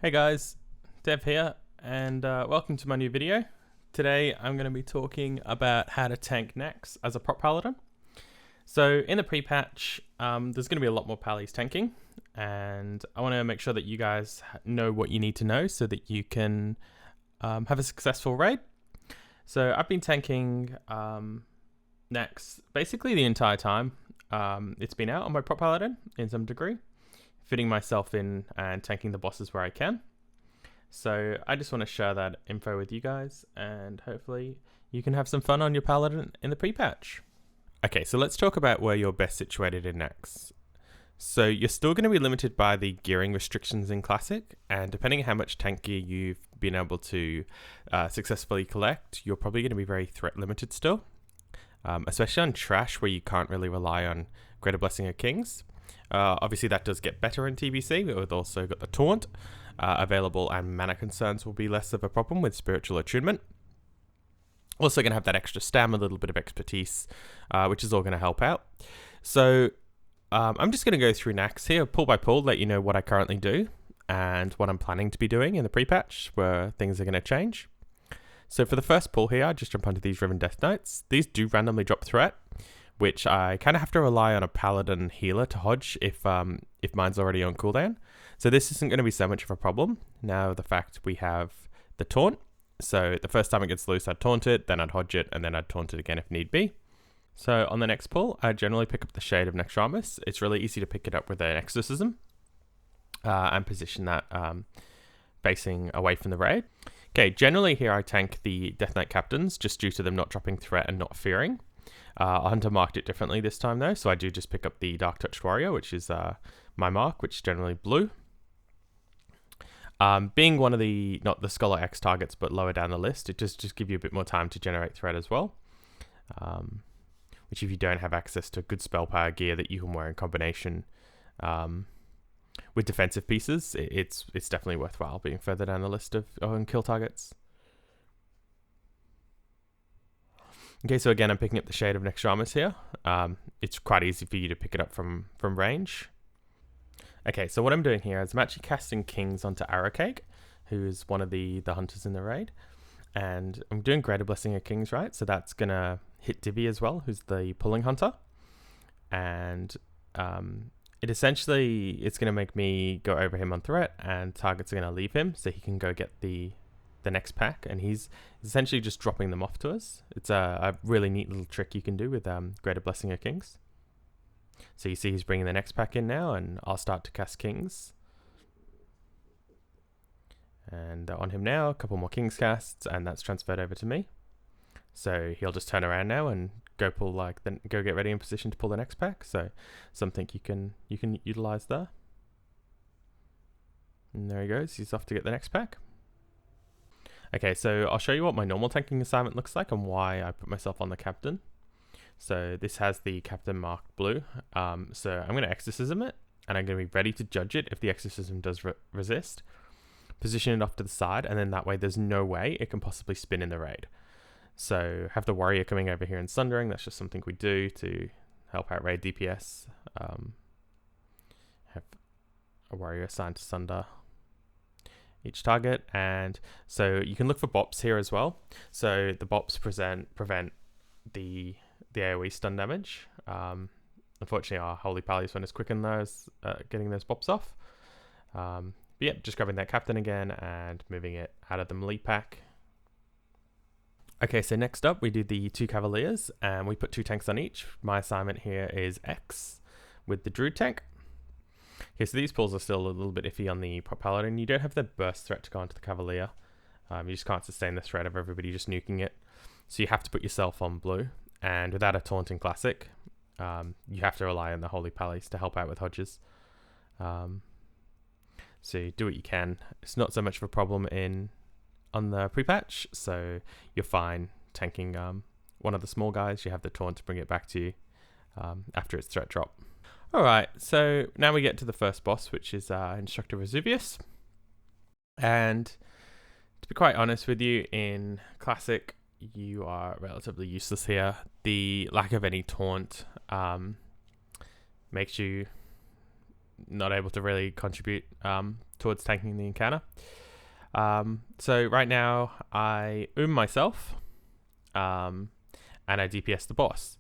Hey guys, Dev here, and welcome to my new video. Today I'm going to be talking about how to tank Naxx as a prop paladin. So in the pre-patch, there's going to be a lot more pallies tanking, and I want to make sure that you guys know what you need to know so that you can have a successful raid. So I've been tanking Naxx basically the entire time it's been out on my prop paladin in some degree, fitting myself in and tanking the bosses where I can. So I just want to share that info with you guys, and hopefully you can have some fun on your paladin in the pre-patch. Okay, so let's talk about where you're best situated in Naxx. So you're still going to be limited by the gearing restrictions in Classic, and depending on how much tank gear you've been able to successfully collect, you're probably going to be very threat limited still, especially on Trash where you can't really rely on Greater Blessing of Kings. Obviously that does get better in TBC, but we've also got the Taunt available, and mana concerns will be less of a problem with Spiritual Attunement. Also going to have that extra stam, a little bit of expertise, which is all going to help out. So I'm just going to go through Naxx here, pull by pull, let you know what I currently do and what I'm planning to be doing in the pre-patch where things are going to change. So for the first pull here, I just jump onto these Riven Death Knights. These do randomly drop threat, which I kind of have to rely on a Paladin healer to hodge if mine's already on cooldown. So this isn't going to be so much of a problem. Now the fact we have the Taunt, so the first time it gets loose I'd taunt it, then I'd hodge it, and then I'd taunt it again if need be. So on the next pull, I generally pick up the Shade of Naxxramas. It's really easy to pick it up with an Exorcism and position that facing away from the raid. Okay, generally here I tank the Death Knight Captains just due to them not dropping threat and not fearing. Hunter marked it differently this time though, so I do just pick up the Dark Touched Warrior, which is my mark, which is generally blue. Being one of the, not the Scholar X targets, but lower down the list, it just give you a bit more time to generate threat as well. Which if you don't have access to good spell power gear that you can wear in combination with defensive pieces, it's definitely worthwhile being further down the list of kill targets. Okay, so again, I'm picking up the Shade of Naxxramas here. It's quite easy for you to pick it up from range. Okay, so what I'm doing here is I'm actually casting Kings onto Arrowcake, who's one of the hunters in the raid. And I'm doing Greater Blessing of Kings, right? So that's going to hit Divvy as well, who's the pulling hunter. And it's going to make me go over him on threat, and targets are going to leave him so he can go get the next pack, and he's essentially just dropping them off to us. It's a really neat little trick you can do with Greater Blessing of Kings. So you see he's bringing the next pack in now, and I'll start to cast Kings. And on him now, a couple more Kings casts, and that's transferred over to me. So he'll just turn around now and go pull go get ready in position to pull the next pack. So something you can utilize there. And there he goes. He's off to get the next pack. Okay, so I'll show you what my normal tanking assignment looks like and why I put myself on the Captain. So this has the Captain marked blue. So I'm going to Exorcism it, and I'm going to be ready to judge it if the Exorcism does resist. Position it off to the side, and then that way there's no way it can possibly spin in the raid. So have the Warrior coming over here and Sundering. That's just something we do to help out raid DPS. Have a Warrior assigned to Sunder each target, and so you can look for bops here as well. So the bops prevent the AoE stun damage. Unfortunately, our Holy Pallies one is quick in those, getting those bops off. But yeah, just grabbing that Captain again and moving it out of the melee pack. Okay, so next up we do the two Cavaliers, and we put two tanks on each. My assignment here is X with the Druid tank. Okay, so these pulls are still a little bit iffy on the Prot Paladin. You don't have the burst threat to go onto the Cavalier. You just can't sustain the threat of everybody just nuking it. So you have to put yourself on blue. And without a Taunt in Classic, you have to rely on the Holy Pallies to help out with hodges. So do what you can. It's not so much of a problem on the pre-patch, so you're fine tanking one of the small guys. You have the Taunt to bring it back to you after its threat drop. Alright, so now we get to the first boss, which is Instructor Vesuvius. And to be quite honest with you, in Classic, you are relatively useless here. The lack of any Taunt makes you not able to really contribute towards tanking the encounter. So right now I myself, and I DPS the boss.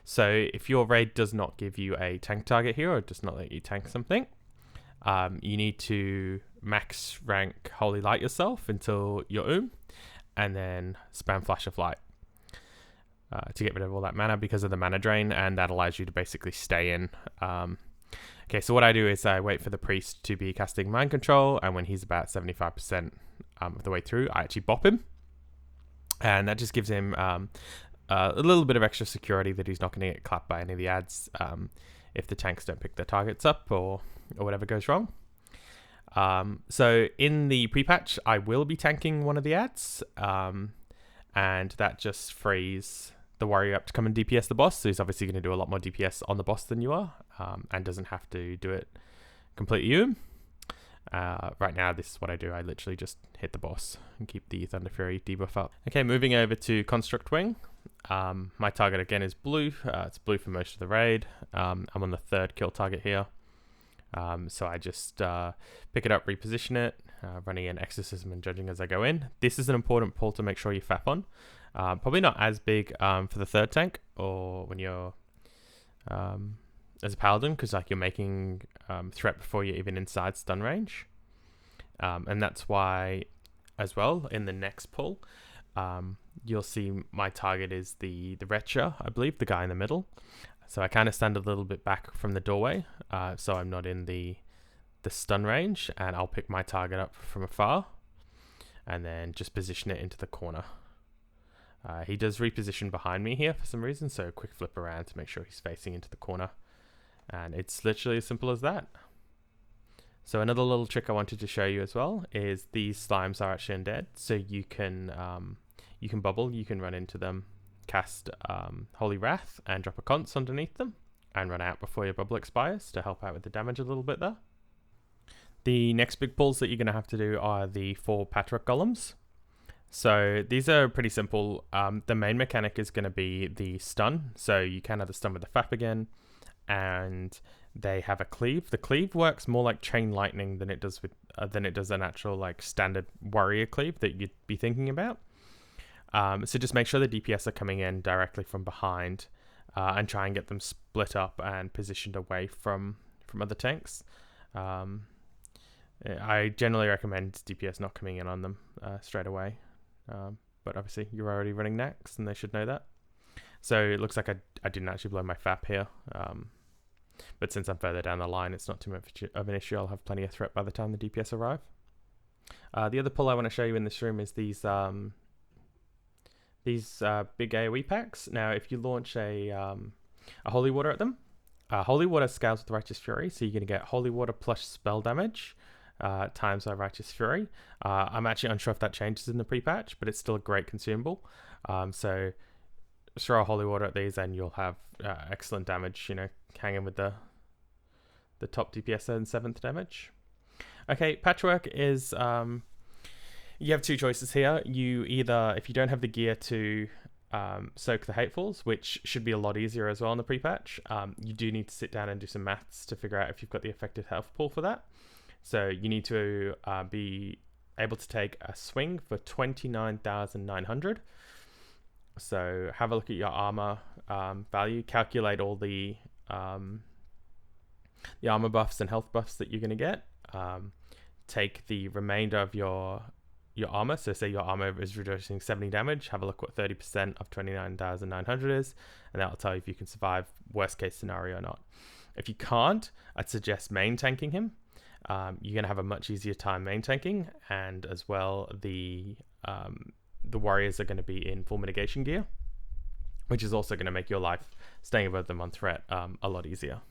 So if your raid does not give you a tank target here, or does not let you tank something, you need to max rank Holy Light yourself until you're and then spam Flash of Light to get rid of all that mana because of the mana drain, and that allows you to basically stay in. Okay, so what I do is I wait for the priest to be casting Mind Control, and when he's about 75% of the way through, I actually bop him. And that just gives him a little bit of extra security that he's not going to get clapped by any of the ads if the tanks don't pick their targets up or whatever goes wrong. So in the pre-patch, I will be tanking one of the ads, and that just frees the warrior up to come and DPS the boss. So he's obviously going to do a lot more DPS on the boss than you are, and doesn't have to do it completely. Right now, this is what I do. I literally just hit the boss and keep the Thunder Fury debuff up. Okay, moving over to Construct Wing. My target again is blue. It's blue for most of the raid. I'm on the 3rd kill target here. So I just pick it up, reposition it, running in Exorcism and Judging as I go in. This is an important pull to make sure you fap on. Probably not as big for the 3rd tank or when you're as a Paladin, because like you're making threat before you're even inside stun range. And that's why as well in the next pull, you'll see my target is the Retcher, I believe, the guy in the middle. So I kind of stand a little bit back from the doorway, so I'm not in the stun range, and I'll pick my target up from afar and then just position it into the corner. He does reposition behind me here for some reason, so quick flip around to make sure he's facing into the corner. And it's literally as simple as that. So another little trick I wanted to show you as well is these slimes are actually undead, so you can bubble, you can run into them, cast Holy Wrath and drop a conce underneath them and run out before your bubble expires to help out with the damage a little bit there. The next big pulls that you're going to have to do are the 4 Patchwork Golems. So these are pretty simple. The main mechanic is going to be the stun, so you can have the stun with the FAP again, and they have a cleave. The cleave works more like chain lightning than it does an actual like standard warrior cleave that you'd be thinking about. So just make sure the DPS are coming in directly from behind, and try and get them split up and positioned away from other tanks. I generally recommend DPS not coming in on them straight away, but obviously you're already running Nax and they should know that. So it looks like I didn't actually blow my FAP here, but since I'm further down the line, it's not too much of an issue. I'll have plenty of threat by the time the DPS arrive. The other pull I want to show you in this room is these big AoE packs. Now, if you launch a Holy Water at them, Holy Water scales with Righteous Fury, so you're going to get Holy Water plus spell damage times our Righteous Fury. I'm actually unsure if that changes in the pre-patch, but it's still a great consumable. So just throw a Holy Water at these and you'll have excellent damage, hanging with the top DPS and 7th damage. Okay, Patchwork is... you have 2 choices here. You either, if you don't have the gear to soak the Hatefuls, which should be a lot easier as well in the pre-patch, you do need to sit down and do some maths to figure out if you've got the effective health pool for that. So you need to be able to take a swing for 29,900. So have a look at your armor value, calculate all the armor buffs and health buffs that you're going to get. Take the remainder of your armor, so say your armor is reducing 70 damage, have a look what 30% of 29,900 is, and that'll tell you if you can survive worst case scenario or not. If you can't, I'd suggest main tanking him. You're going to have a much easier time main tanking, and as well the warriors are going to be in full mitigation gear, which is also going to make your life staying above them on threat a lot easier.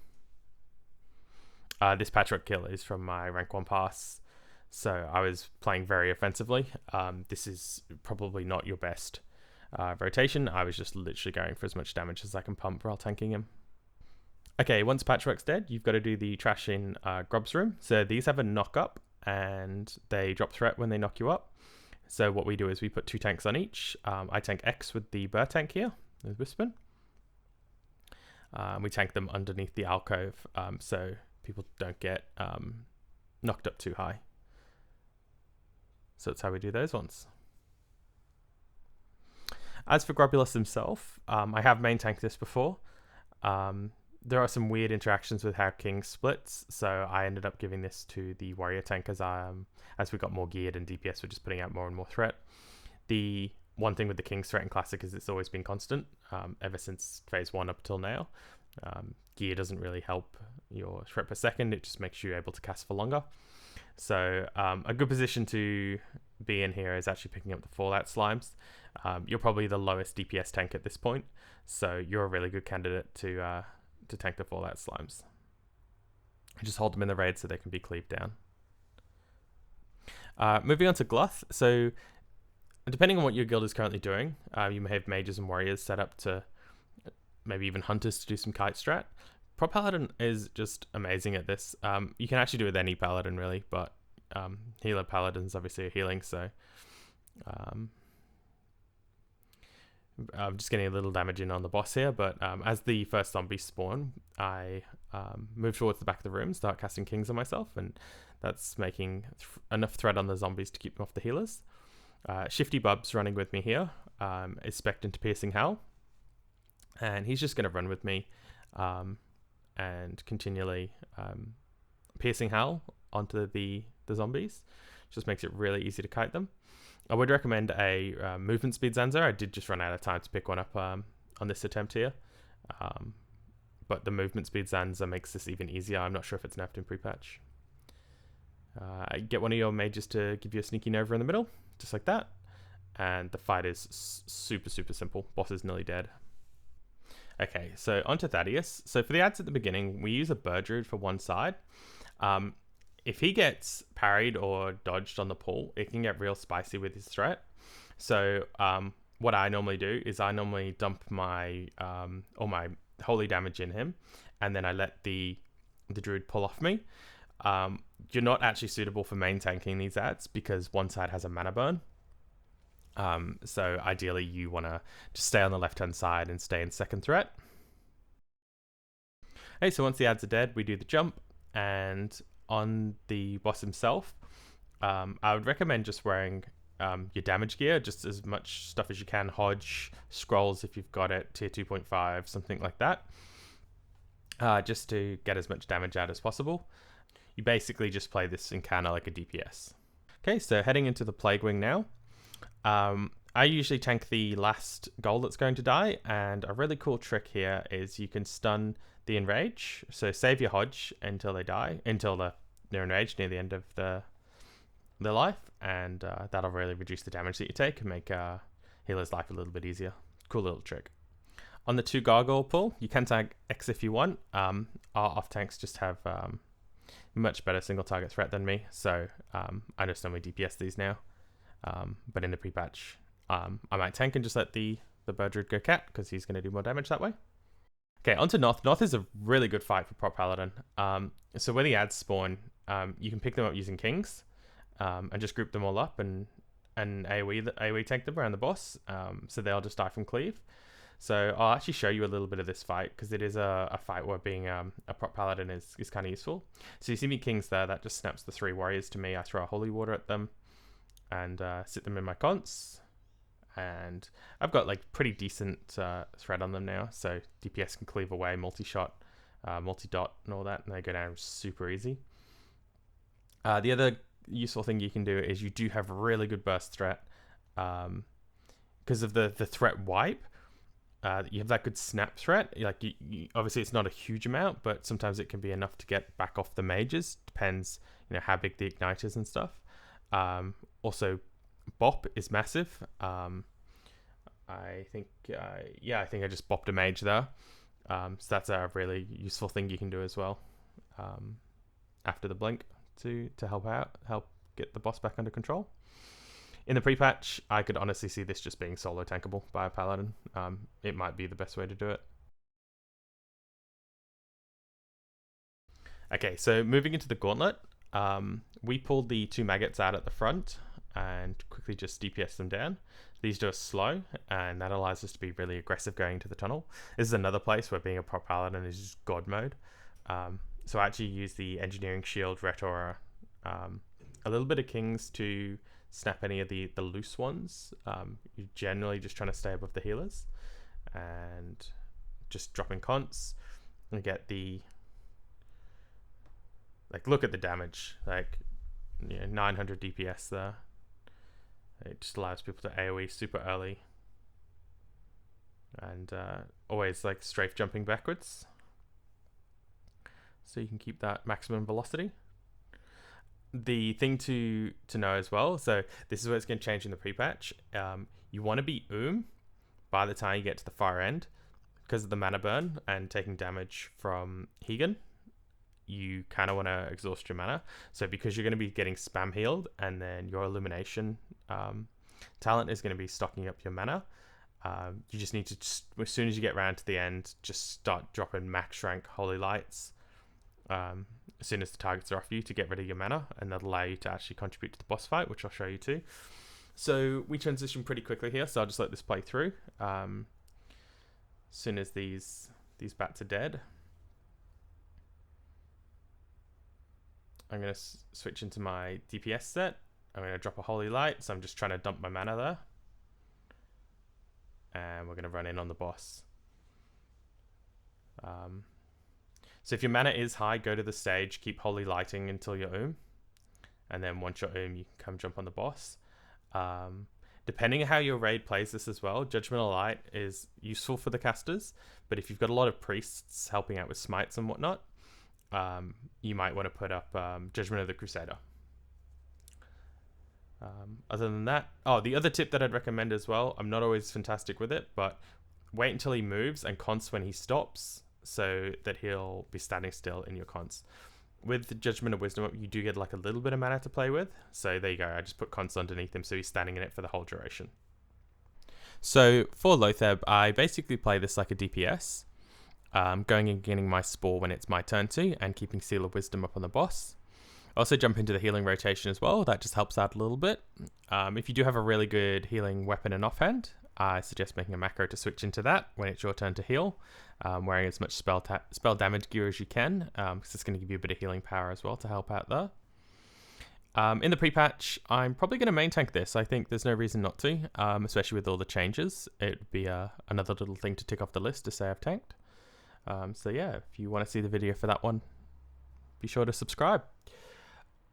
This Patchwork kill is from my rank 1 pass, so I was playing very offensively. This is probably not your best rotation. I was just literally going for as much damage as I can pump while tanking him. Okay, once Patchwork's dead, you've got to do the trash in Grob's room. So these have a knock up, and they drop threat when they knock you up. So what we do is we put 2 tanks on each. I tank X with the Burr tank here, with Wispin. We tank them underneath the alcove, so people don't get knocked up too high So that's how we do those ones. As for Grabulus himself, I have main tanked this before. There are some weird interactions with how King splits, so I ended up giving this to the warrior tank as we got more geared and DPS were just putting out more and more threat. The one thing with the King's threat in Classic is it's always been constant, ever since Phase 1 up till now. Gear doesn't really help your threat per second, it just makes you able to cast for longer. So a good position to be in here is actually picking up the Fallout Slimes. You're probably the lowest DPS tank at this point, so you're a really good candidate to tank the Fallout Slimes. Just hold them in the raid so they can be cleaved down. Moving on to Gloth. So depending on what your guild is currently doing, you may have mages and warriors set up to maybe even hunters to do some kite strat. Prot Paladin is just amazing at this. You can actually do it with any Paladin really, but healer Paladins obviously are healing, so I'm just getting a little damage in on the boss here, but as the first zombies spawn, I move towards the back of the room, start casting Kings on myself, and that's making enough threat on the zombies to keep them off the healers. Shifty Bub's running with me here, is spec'd into Piercing Howl, and he's just going to run with me and continually Piercing Howl onto the zombies. Just makes it really easy to kite them. I would recommend a movement speed Zanza. I did just run out of time to pick one up on this attempt here. But the movement speed Zanza makes this even easier. I'm not sure if it's nerfed in pre-patch. Get one of your mages to give you a sneaky Nova in the middle, just like that. And the fight is super simple. Boss is nearly dead. Okay, so onto Thaddius. So for the ads at the beginning, we use a Bird Druid for one side. If he gets parried or dodged on the pull, it can get real spicy with his threat. So what I normally do is I normally dump my all my holy damage in him, and then I let the druid pull off me. You're not actually suitable for main tanking these ads because one side has a mana burn. So ideally you want to just stay on the left hand side and stay in second threat. Hey, so once the ads are dead, we do the jump, and on the boss himself, I would recommend just wearing your damage gear, just as much stuff as you can, Hodge, Scrolls if you've got it, tier 2.5, something like that, just to get as much damage out as possible. You basically just play this encounter like a DPS. Okay, so heading into the Plague Wing now. I usually tank the last goal that's going to die, and a really cool trick here is you can stun the Enrage. So save your Hodge until they die, until they're enraged near the end of their life, and that'll really reduce the damage that you take and make healer's life a little bit easier. Cool little trick. On the 2 Gargoyle pull, you can tank X if you want. Our off tanks just have much better single target threat than me, so I just normally DPS these now. But in the pre-patch, I might tank and just let the Bird Druid go cat, because he's going to do more damage that way. Okay, onto Noth. Noth is a really good fight for Prot Paladin. So when the ads spawn, you can pick them up using Kings, and just group them all up and AoE tank them around the boss, so they'll just die from cleave. So I'll actually show you a little bit of this fight, because it is a fight where being a Prot Paladin is kind of useful. So you see me Kings there, that just snaps the 3 warriors to me. I throw a Holy Water at them and sit them in my cons, and I've got like pretty decent threat on them now, so DPS can cleave away, multi-shot, multi-dot and all that, and they go down super easy. The other useful thing you can do is you do have really good burst threat, because of the threat wipe. You have that good snap threat. Like you, obviously it's not a huge amount, but sometimes it can be enough to get back off the mages. Depends, how big the ignite is and stuff. Also, bop is massive. I think I just bopped a mage there. So that's a really useful thing you can do as well. After the blink to help get the boss back under control. In the pre-patch, I could honestly see this just being solo tankable by a Paladin. It might be the best way to do it. Okay, so moving into the Gauntlet, we pulled the 2 maggots out at the front and quickly just DPS them down. These do a slow, and that allows us to be really aggressive going into the tunnel. This is another place where being a Prot Paladin is just God mode. So I actually use the Engineering Shield, Rhetor, a little bit of Kings to snap any of the loose ones. You're generally just trying to stay above the healers and just dropping cons and get the, like, look at the damage, like, 900 DPS there. It just allows people to AoE super early and always like strafe jumping backwards, so you can keep that maximum velocity. The thing to know as well, so this is where it's going to change in the pre-patch. You want to be by the time you get to the far end, because of the mana burn and taking damage from Hegan. You kind of want to exhaust your mana, so because you're going to be getting spam healed, and then your illumination talent is going to be stocking up your mana. You just need to, as soon as you get around to the end, just start dropping max rank holy lights as soon as the targets are off you, to get rid of your mana, and that'll allow you to actually contribute to the boss fight, which I'll show you too. So we transition pretty quickly here, so I'll just let this play through. As soon as these bats are dead, I'm going to switch into my DPS set. I'm going to drop a holy light, so I'm just trying to dump my mana there. And we're going to run in on the boss. So if your mana is high, go to the stage, keep holy lighting until you're and then once you're you can come jump on the boss. Depending on how your raid plays this as well, Judgment of Light is useful for the casters, but if you've got a lot of priests helping out with smites and whatnot, you might want to put up Judgment of the Crusader. Other than that, the other tip that I'd recommend as well, I'm not always fantastic with it, but wait until he moves and cons when he stops, so that he'll be standing still in your cons. With the Judgment of Wisdom, you do get like a little bit of mana to play with, so there you go. I just put cons underneath him, so he's standing in it for the whole duration. So for Lothar, I basically play this like a DPS, going and getting my Spore when it's my turn to, and keeping Seal of Wisdom up on the boss. Also jump into the healing rotation as well. That just helps out a little bit. If you do have a really good healing weapon and offhand, I suggest making a macro to switch into that when it's your turn to heal, wearing as much spell damage gear as you can, because it's going to give you a bit of healing power as well to help out there. In the pre-patch, I'm probably going to main tank this. I think there's no reason not to, especially with all the changes. It would be another little thing to tick off the list to say I've tanked. So yeah, if you want to see the video for that one, be sure to subscribe.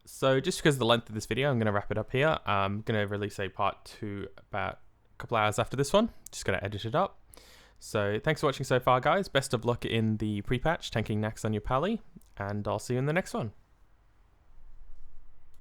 So just because of the length of this video, I'm going to wrap it up here. I'm going to release a part 2 about a couple hours after this one. Just going to edit it up. So thanks for watching so far, guys. Best of luck in the pre-patch, tanking Nax on your Pally, and I'll see you in the next one.